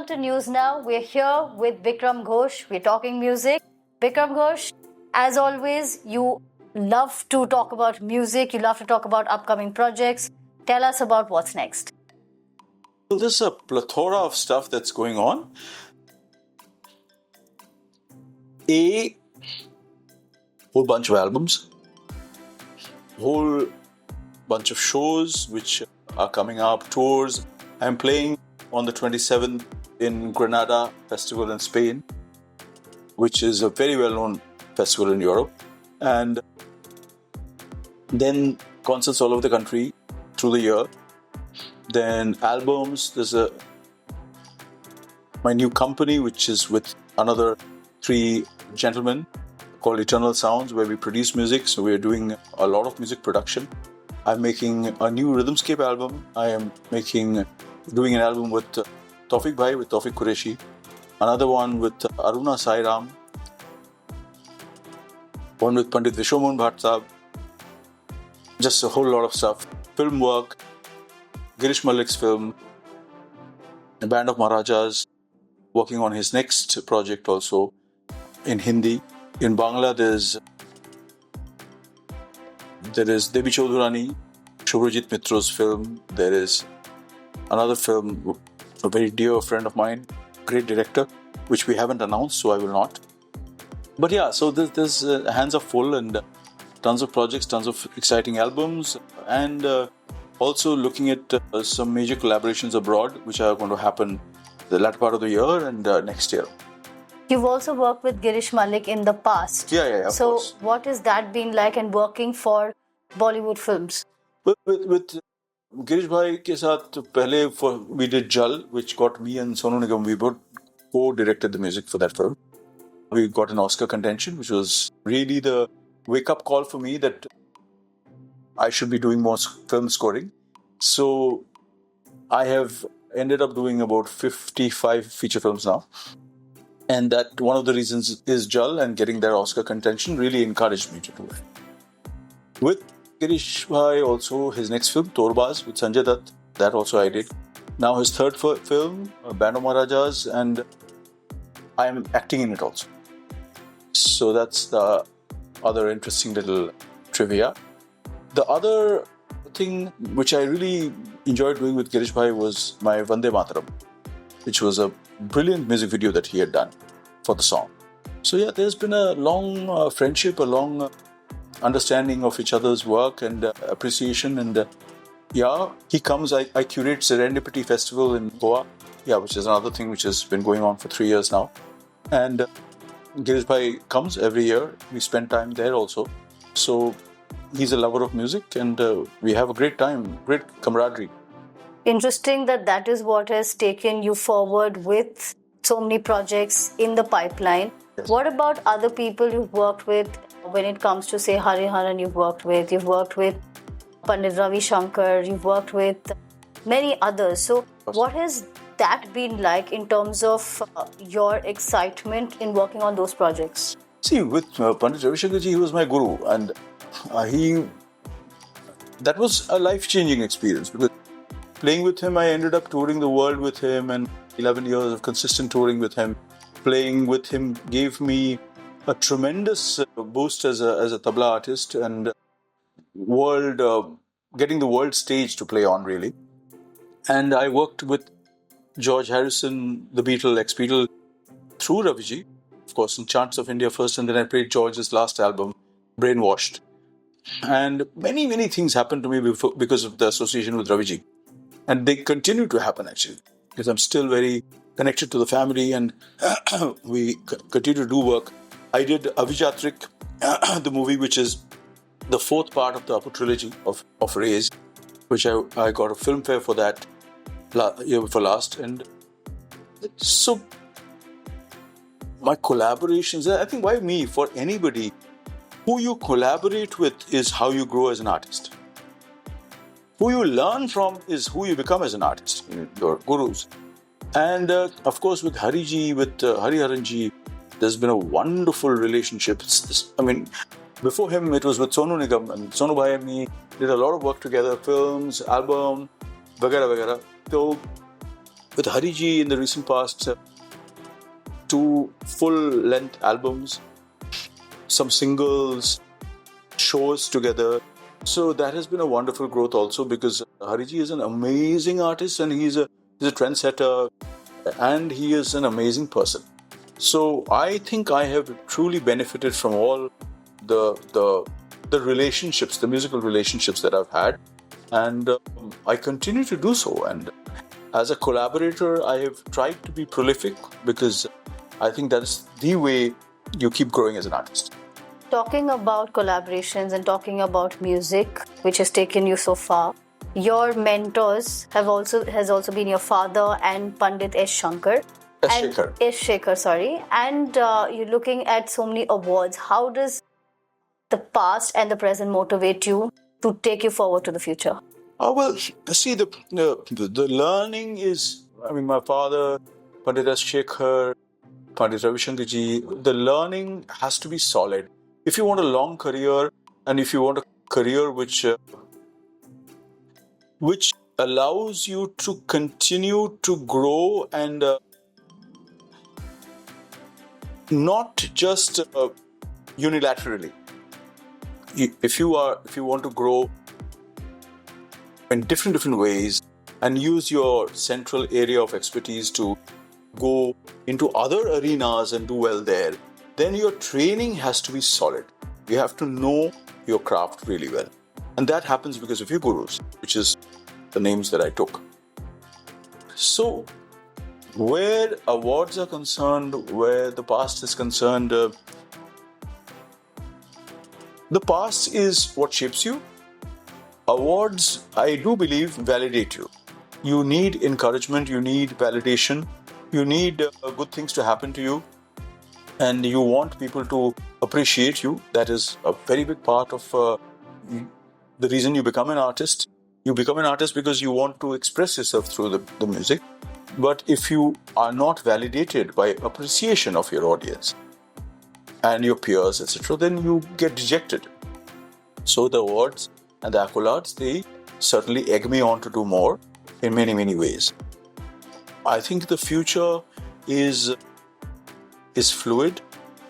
Welcome to NewszNow. We're here with Bikram Ghosh. We're talking music. Bikram Ghosh, as always, you love to talk about music. You love to talk about upcoming projects. Tell us about what's next. Well, there's a plethora of stuff that's going on. A whole bunch of albums, whole bunch of shows which are coming up, tours. I'm playing on the 27th in Granada Festival in Spain, which is a very well-known festival in Europe. And then concerts all over the country through the year. Then albums. There's my new company, which is with another 3 gentlemen called Eternal Sounds, where we produce music. So we're doing a lot of music production. I'm making a new Rhythmscape album. I am doing an album with Tawfiq Bhai, with Tawfiq Qureshi. Another one with Aruna Sairam. One with Pandit Vishwamohan Bhatt Sahab. Just a whole lot of stuff. Film work. Girish Malik's film. A Band of Maharajas. Working on his next project also in Hindi. In Bangla, there is Devi Chaudhurani, Shubhrajit Mitro's film. There is another film, a very dear friend of mine, great director, which we haven't announced, so I will not. But yeah, so there's hands are full and tons of projects, tons of exciting albums, and also looking at some major collaborations abroad, which are going to happen the latter part of the year and next year. You've also worked with Girish Malik in the past. Yeah, of course. So what has that been like and working for Bollywood films? With Girish Bhai ke saath we did Jal, which got me and Sonu Nigam. We both co-directed the music for that film. We got an Oscar contention, which was really the wake-up call for me that I should be doing more film scoring. So I have ended up doing about 55 feature films now. And that one of the reasons is Jal, and getting that Oscar contention really encouraged me to do it. With Girish Bhai also, his next film, Torbaz, with Sanjay Dutt, that also I did. Now his third film, Band of Maharajas, and I am acting in it also. So that's the other interesting little trivia. The other thing which I really enjoyed doing with Girish Bhai was my Vande Mataram, which was a brilliant music video that he had done for the song. So yeah, there's been a long friendship, a long understanding of each other's work and appreciation. And he comes, I curate Serendipity Festival in Goa, which is another thing which has been going on for 3 years now. And Girish Bhai comes every year. We spend time there also. So he's a lover of music, and we have a great time, great camaraderie. Interesting that is what has taken you forward with so many projects in the pipeline. Yes. What about other people you've worked with when it comes to, say, Hariharan you've worked with Pandit Ravi Shankar, you've worked with many others. So what has that been like in terms of your excitement in working on those projects? See, with Pandit Ravi Shankar ji, he was my guru, and that was a life-changing experience, because playing with him, I ended up touring the world with him, and 11 years of consistent touring with him. Playing with him gave me a tremendous boost as a tabla artist, and getting the world stage to play on, really. And I worked with George Harrison, the Beatle, ex-Beatle, through Raviji, of course, in Chants of India first, and then I played George's last album, Brainwashed. And many, many things happened to me because of the association with Raviji. And they continue to happen, actually, because I'm still very connected to the family, and we continue to do work. I did Avijatrik, the movie, which is the 4th part of the Apu trilogy of Rays, which I got a Filmfare for that year before last. And so my collaborations, I think, why me? For anybody, who you collaborate with is how you grow as an artist. Who you learn from is who you become as an artist, your gurus. And of course, with Hariji, with Hariharan ji, there's been a wonderful relationship. Before him, it was with Sonu Nigam, and Sonu Bhai and me did a lot of work together, films, album, vagara vagara. So with Hariji in the recent past, 2 full-length albums, some singles, shows together. So that has been a wonderful growth also, because Hariji is an amazing artist, and he's a trendsetter, and he is an amazing person. So I think I have truly benefited from all the relationships, the musical relationships that I've had, and I continue to do so. And as a collaborator, I have tried to be prolific, because I think that's the way you keep growing as an artist. Talking about collaborations and talking about music, which has taken you so far, your mentors has also been your father and Pandit S. Shankar. S. Shekhar, sorry. And you're looking at so many awards. How does the past and the present motivate you to take you forward to the future? Well, see, the learning is, my father, Pandit S. Shekhar, Pandit Ravi Shankarji, the learning has to be solid. If you want a long career, and if you want a career which allows you to continue to grow, and not just unilaterally. If you want to grow in different ways and use your central area of expertise to go into other arenas and do well there, then your training has to be solid. You have to know your craft really well. And that happens because of your gurus, which is the names that I took. So, where awards are concerned, where the past is concerned, the past is what shapes you. Awards, I do believe, validate you. You need encouragement, you need validation, you need good things to happen to you, and you want people to appreciate you. That is a very big part of the reason you become an artist. You become an artist because you want to express yourself through the music. But if you are not validated by appreciation of your audience and your peers, etc., then you get dejected. So the awards and the accolades, they certainly egg me on to do more in many, many ways. I think the future is fluid.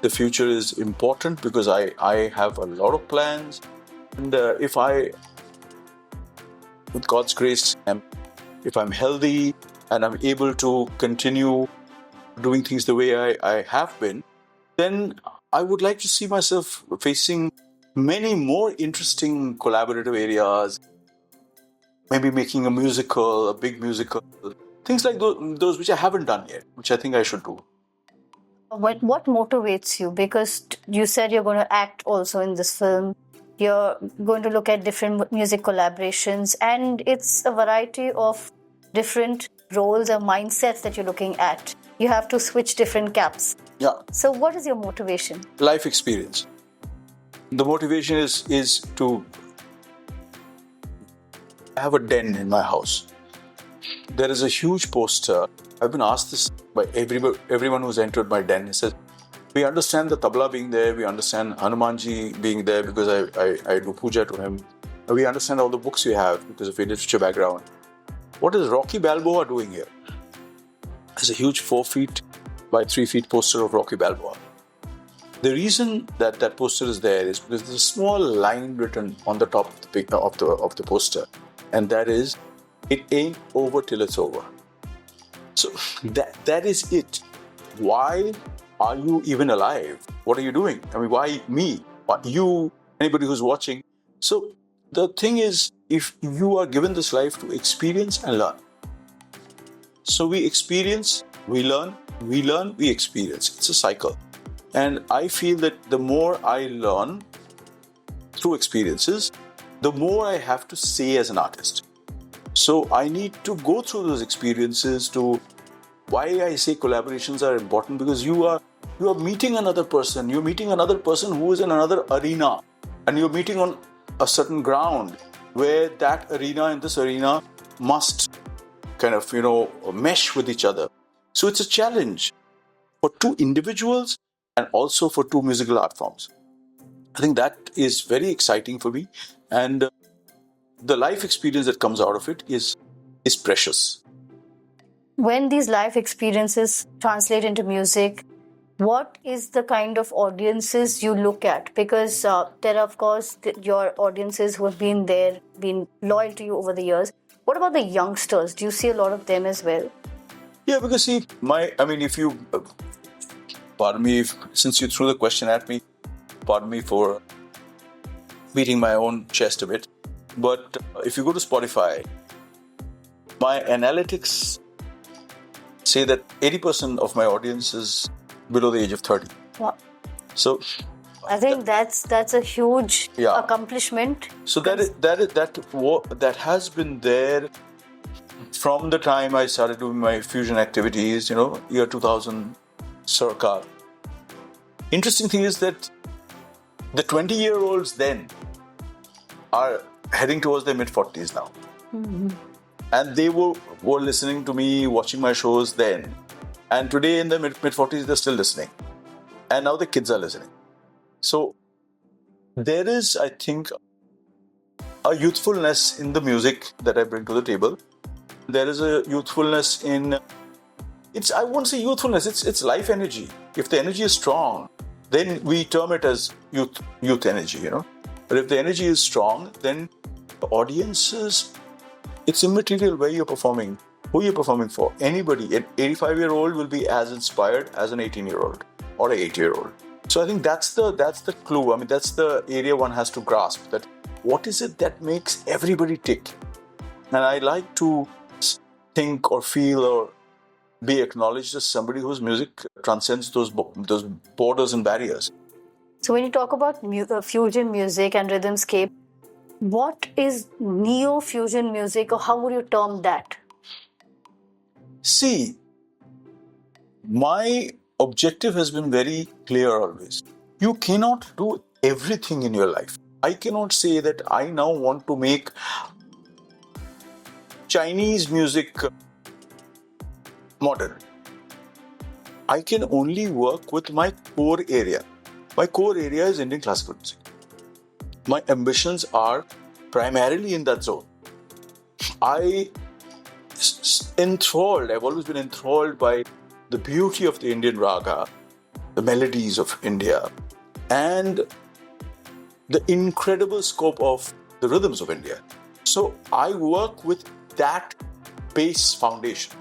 The future is important because I have a lot of plans. And if I, with God's grace, if I'm healthy and I'm able to continue doing things the way I have been, then I would like to see myself facing many more interesting collaborative areas, maybe making a musical, a big musical, things like those which I haven't done yet, which I think I should do. What motivates you? Because you said you're going to act also in this film. You're going to look at different music collaborations, and it's a variety of different roles or mindsets that you're looking at. You have to switch different caps. Yeah. So what is your motivation? Life experience. The motivation is to have a den in my house. There is a huge poster. I've been asked this by everyone who's entered my den. He says, we understand the tabla being there, we understand Hanumanji being there because I do puja to him. We understand all the books you have because of your literature background. What is Rocky Balboa doing here? There's a huge 4 feet by 3 feet poster of Rocky Balboa. The reason that poster is there is because there's a small line written on the top of the poster, and that is, it ain't over till it's over. So that is it. Why are you even alive? What are you doing? Why me? Why you? Anybody who's watching? So the thing is, if you are given this life to experience and learn. So we experience, we learn, we experience. It's a cycle. And I feel that the more I learn through experiences, the more I have to say as an artist. So I need to go through those experiences to why I say collaborations are important, because you are meeting another person. You're meeting another person who is in another arena, and you're meeting on a certain ground where that arena and this arena must kind of, mesh with each other. So it's a challenge for 2 individuals and also for 2 musical art forms. I think that is very exciting for me, and the life experience that comes out of it is precious. When these life experiences translate into music, what is the kind of audiences you look at? Because there are, of course, your audiences who have been there, been loyal to you over the years. What about the youngsters? Do you see a lot of them as well? Yeah, because see, if you, pardon me, since you threw the question at me, pardon me for beating my own chest a bit. But if you go to Spotify, my analytics say that 80% of my audience is below the age of 30. Wow. So I think that's a huge accomplishment. So that has been there from the time I started doing my fusion activities, year 2000 circa. Interesting thing is that the 20-year-olds then are heading towards their mid-40s now. Mm-hmm. And they were listening to me, watching my shows then. And today in the mid-40s, they're still listening. And now the kids are listening. So there is, I think, a youthfulness in the music that I bring to the table. There is a youthfulness in... I won't say youthfulness, it's life energy. If the energy is strong, then we term it as youth energy, But if the energy is strong, then the audiences... It's immaterial where you're performing, who you're performing for. Anybody, an 85-year-old will be as inspired as an 18-year-old or an 8-year-old. So I think that's the clue. That's the area one has to grasp. That what is it that makes everybody tick? And I like to think or feel or be acknowledged as somebody whose music transcends those borders and barriers. So when you talk about fusion music and rhythmscape, what is neo-fusion music, or how would you term that? See, my objective has been very clear always. You cannot do everything in your life. I cannot say that I now want to make Chinese music modern. I can only work with my core area. My core area is Indian classical music. My ambitions are primarily in that zone. I've always been enthralled by the beauty of the Indian raga, the melodies of India, and the incredible scope of the rhythms of India. So I work with that base foundation.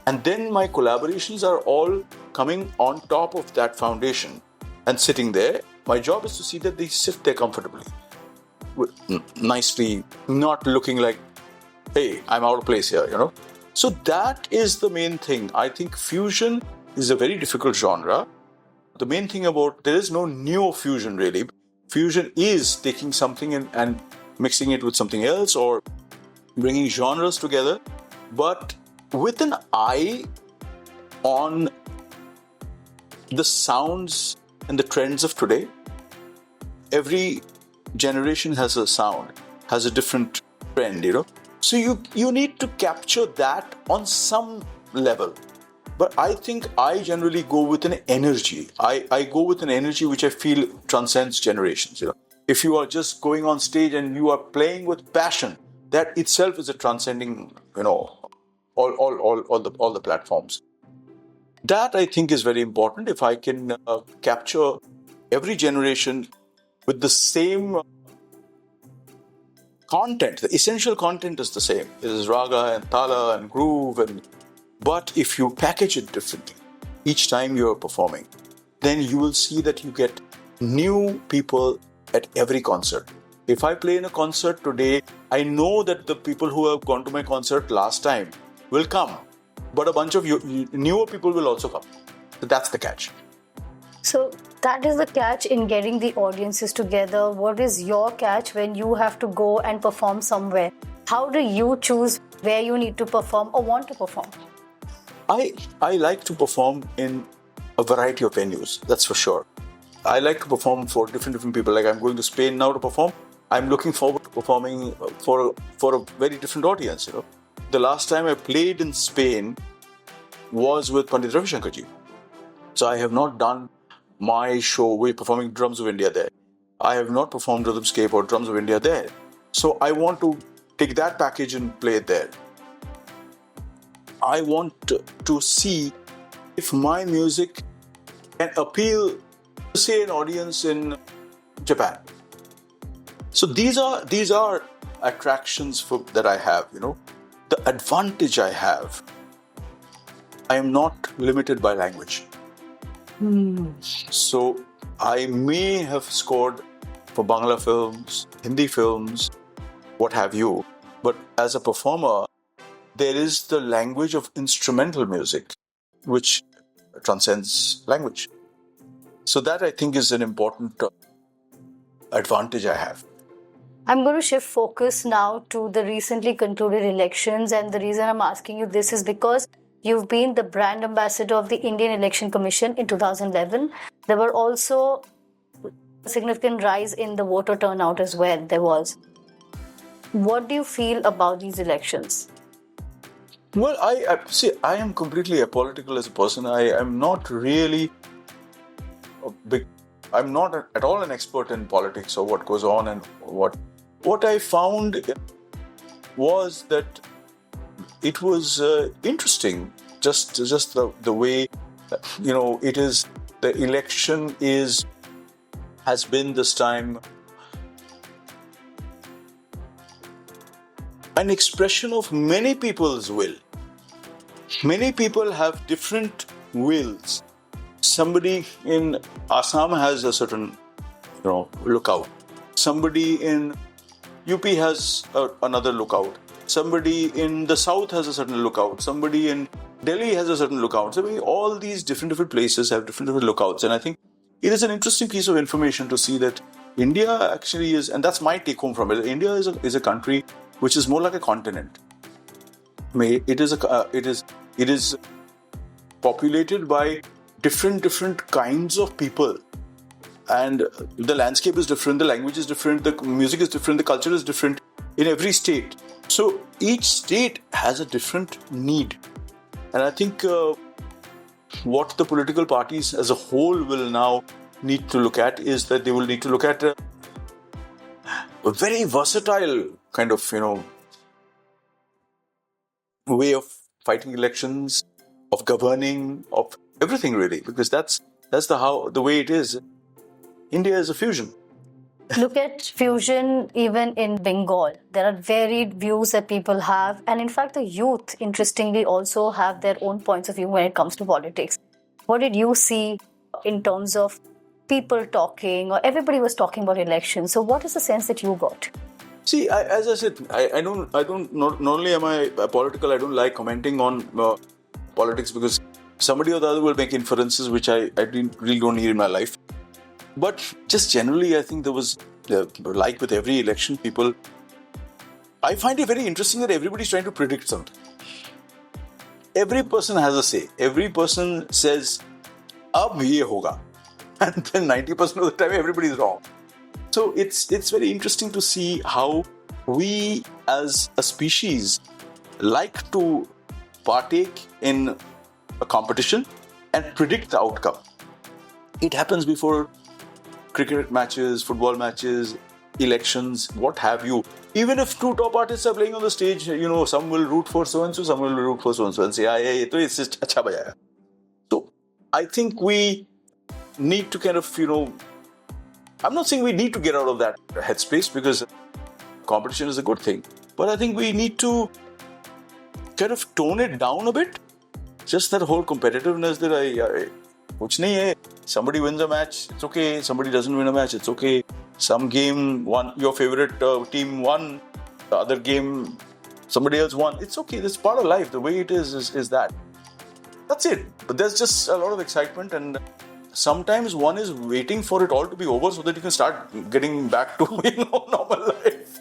And then my collaborations are all coming on top of that foundation and sitting there. My job is to see that they sit there comfortably, nicely, not looking like, hey, I'm out of place here, So that is the main thing. I think fusion is a very difficult genre. The main thing there is no neo-fusion really. Fusion is taking something and mixing it with something else or bringing genres together, but with an eye on the sounds and the trends of today. Every generation has a sound, has a different trend, So you need to capture that on some level. But I think I generally go with an energy. I go with an energy which I feel transcends generations, If you are just going on stage and you are playing with passion, that itself is a transcending, all the platforms. That I think is very important. If I can capture every generation with the same content, the essential content is the same. It is raga and tala and groove, but if you package it differently each time you're performing, then you will see that you get new people at every concert. If I play in a concert today, I know that the people who have gone to my concert last time will come, but a bunch of newer people will also come. So that's the catch. So that is the catch in getting the audiences together. What is your catch when you have to go and perform somewhere? How do you choose where you need to perform or want to perform? I like to perform in a variety of venues, that's for sure. I like to perform for different people. Like I'm going to Spain now to perform. I'm looking forward to performing for a very different audience, The last time I played in Spain was with Pandit Ravi Shankar ji. So I have not done my show. We're performing Drums of India there. I have not performed Rhythmscape or Drums of India there. So I want to take that package and play it there. I want to see if my music can appeal to, say, an audience in Japan. So these are attractions that I have. The advantage I have. I am not limited by language. So I may have scored for Bangla films, Hindi films, what have you. But as a performer, there is the language of instrumental music, which transcends language. So that, I think, is an important advantage I have. I'm going to shift focus now to the recently concluded elections, and the reason I'm asking you this is because you've been the brand ambassador of the Indian Election Commission in 2011. There were also a significant rise in the voter turnout as well. There was. What do you feel about these elections? Well, I am completely apolitical as a person. I am not really I'm not at all an expert in politics or what goes on and what. What I found was that it was interesting, just the way, it is. The election has been this time an expression of many people's will. Many people have different wills. Somebody in Assam has a certain, lookout. Somebody in UP has another lookout. Somebody in the south has a certain lookout. Somebody in Delhi has a certain lookout. So all these different places have different lookouts. And I think it is an interesting piece of information to see that India actually is, and that's my take home from it. India is a country which is more like a continent. It is populated by different kinds of people. And the landscape is different, the language is different, the music is different, the culture is different in every state. So each state has a different need. And I think what the political parties as a whole will now need to look at is that they will need to look at a very versatile kind of, way of fighting elections, of governing, of everything really, because that's the way it is. India is a fusion. Look at fusion even in Bengal. There are varied views that people have. And in fact, the youth, interestingly, also have their own points of view when it comes to politics. What did you see in terms of people talking, or everybody was talking about elections? So what is the sense that you got? See, as I said, not only am I political, I don't like commenting on politics because somebody or the other will make inferences which I really don't need in my life. But just generally, I think there was, like with every election, I find it very interesting that everybody's trying to predict something. Every person has a say. Every person says, ab ye hoga. And then 90% of the time, everybody's wrong. So it's very interesting to see how we as a species like to partake in a competition and predict the outcome. It happens before cricket matches, football matches, elections, what have you. Even if two top artists are playing on the stage, some will root for so-and-so, some will root for so-and-so and say, it's just acha bajaya. So I think we need to kind of, I'm not saying we need to get out of that headspace because competition is a good thing. But I think we need to kind of tone it down a bit. Just that whole competitiveness that kuch nahi hai. Somebody wins a match, it's okay. Somebody doesn't win a match, it's okay. Some game, your favorite team won. The other game, somebody else won. It's okay. That's part of life. The way it is that. That's it. But there's just a lot of excitement, and sometimes one is waiting for it all to be over so that you can start getting back to normal life.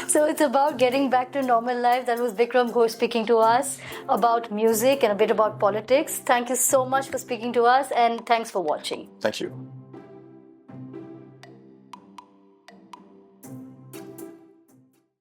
So it's about getting back to normal life. That was Bikram Ghosh speaking to us about music and a bit about politics. Thank you so much for speaking to us, and thanks for watching. Thank you.